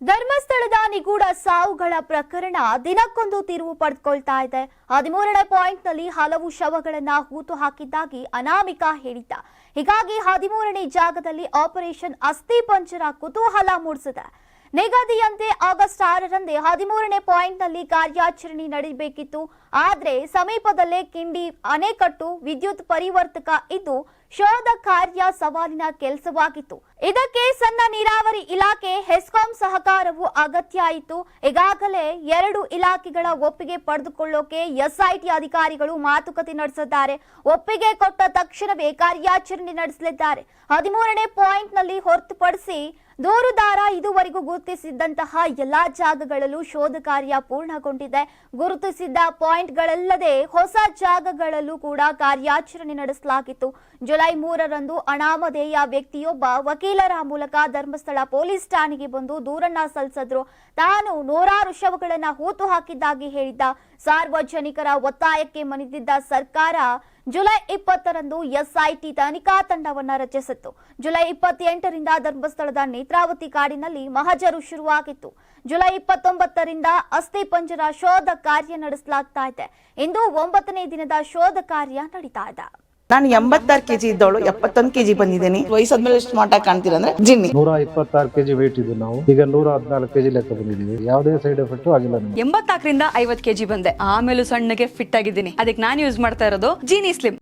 ಧರ್ಮಸ್ಥಳದ ನಿಗೂಢ ಸಾವುಗಳ ಪ್ರಕರಣ ದಿನಕ್ಕೊಂದು ತಿರುವು ಪಡೆದುಕೊಳ್ತಾ ಇದೆ. 13ನೇ ಪಾಯಿಂಟ್ನಲ್ಲಿ ಹಲವು ಶವಗಳನ್ನ ಹೂತು ಹಾಕಿದ್ದಾಗಿ ಅನಾಮಿಕ ಹೇಳಿದ್ದ. ಹೀಗಾಗಿ 13ನೇ ಜಾಗದಲ್ಲಿ ಆಪರೇಷನ್ ಅಸ್ಥಿ ಪಂಜರ ಕುತೂಹಲ ಮೂಡಿಸಿದೆ. ನಿಗದಿಯಂತೆ ಆಗಸ್ಟ್ 6ರಂದೇ 13ನೇ ಪಾಯಿಂಟ್ನಲ್ಲಿ ಕಾರ್ಯಾಚರಣೆ ನಡೆಯಬೇಕಿತ್ತು. ಆದರೆ ಸಮೀಪದಲ್ಲೇ ಕಿಂಡಿ ಅಣೆಕಟ್ಟು ವಿದ್ಯುತ್ ಪರಿವರ್ತಕ ಇದ್ದು ಶೋಧ ಕಾರ್ಯ ಸವಾಲಿನ ಕೆಲಸವಾಗಿತ್ತು. ಇದಕ್ಕೆ ಸಣ್ಣ ನೀರಾವರಿ ಇಲಾಖೆ ಹೆಸ್ಕಾಂ ಸಹಕಾರವು ಅಗತ್ಯ ಆಯಿತು. ಈಗಾಗಲೇ 2 ಇಲಾಖೆಗಳ ಒಪ್ಪಿಗೆ ಪಡೆದುಕೊಳ್ಳೋಕೆ ಎಸ್ಐಟಿ ಅಧಿಕಾರಿಗಳು ಮಾತುಕತೆ ನಡೆಸಿದ್ದಾರೆ. ಒಪ್ಪಿಗೆ ಕೊಟ್ಟ ತಕ್ಷಣವೇ ಕಾರ್ಯಾಚರಣೆ ನಡೆಸಲಿದ್ದಾರೆ. 13ನೇ ಪಾಯಿಂಟ್ನಲ್ಲಿ ಹೊರತುಪಡಿಸಿ ದೂರುದಾರ ಇದುವರೆಗೂ ಗುರುತಿಸಿದ್ದಂತಹ ಎಲ್ಲಾ ಜಾಗಗಳಲ್ಲೂ ಶೋಧ ಕಾರ್ಯ ಪೂರ್ಣಗೊಂಡಿದೆ. ಗುರುತಿಸಿದ್ದ ಪಾಯಿಂಟ್ಗಳಲ್ಲದೆ ಹೊಸ ಜಾಗಗಳಲ್ಲೂ ಕೂಡ ಕಾರ್ಯಾಚರಣೆ ನಡೆಸಲಾಗಿತ್ತು. ಜುಲೈ 3ರಂದು ಅನಾಮಧೇಯ ವ್ಯಕ್ತಿಯೊಬ್ಬ ವಕೀಲರ ಮೂಲಕ ಧರ್ಮಸ್ಥಳ ಪೊಲೀಸ್ ಠಾಣೆಗೆ ಬಂದು ದೂರನ್ನ ಸಲ್ಲಿಸಿದ್ರು. ತಾನು 100 ಶವಗಳನ್ನ ಹೂತು ಹಾಕಿದ್ದಾಗಿ ಹೇಳಿದ್ದ. ಸಾರ್ವಜನಿಕರ ಒತ್ತಾಯಕ್ಕೆ ಮಣಿದಿದ್ದ ಸರ್ಕಾರ ಜುಲೈ 20ರಂದು ಎಸ್ಐಟಿ ತನಿಖಾ ತಂಡವನ್ನ ರಚಿಸಿತ್ತು. ಜುಲೈ 28ರಿಂದ ಧರ್ಮಸ್ಥಳದ ನೇತ್ರಾವತಿ ಕಾಡಿನಲ್ಲಿ ಮಹಜರು ಶುರುವಾಗಿತ್ತು. ಜುಲೈ 29ರಿಂದ ಅಸ್ಥಿ ಪಂಜರ ಶೋಧ ಕಾರ್ಯ ನಡೆಸಲಾಗ್ತಾ ಇದೆ. ಇಂದು 9ನೇ ದಿನದ ಶೋಧ ಕಾರ್ಯ ನಡೀತಾ ಇದೆ. ನಾನು 86 ಕೆಜಿ ಇದ್ದವಳು 71 ಕೆಜಿ ಬಂದಿದ್ದೀನಿ. ವಯಸ್ಸಾದ್ಮೇಲೆ ಸ್ಮಾರ್ಟ್ ಆಗಿ ಕಾಣ್ತೀರಾ ಅಂದ್ರೆ ಜಿನ್ನಿ. 126 ಕೆಜಿ ವೇಟ್ ಇದ್ದು ನಾವು ಈಗ 114 ಕೆಜಿ ಲೆಕ್ಕ ಬಂದಿದ್ದೀವಿ. ಯಾವುದೇ ಸೈಡ್ ಎಫೆಕ್ಟ್ ಆಗಿಲ್ಲ. 84ರಿಂದ 50 ಕೆಜಿ ಬಂದೆ. ಆಮೇಲೆ ಸಣ್ಣಗೆ ಫಿಟ್ ಆಗಿದ್ದೀನಿ. ಅದಕ್ಕೆ ನಾನು ಯೂಸ್ ಮಾಡ್ತಾ ಇರೋದು ಜೀನಿ ಸ್ಲಿಮ್.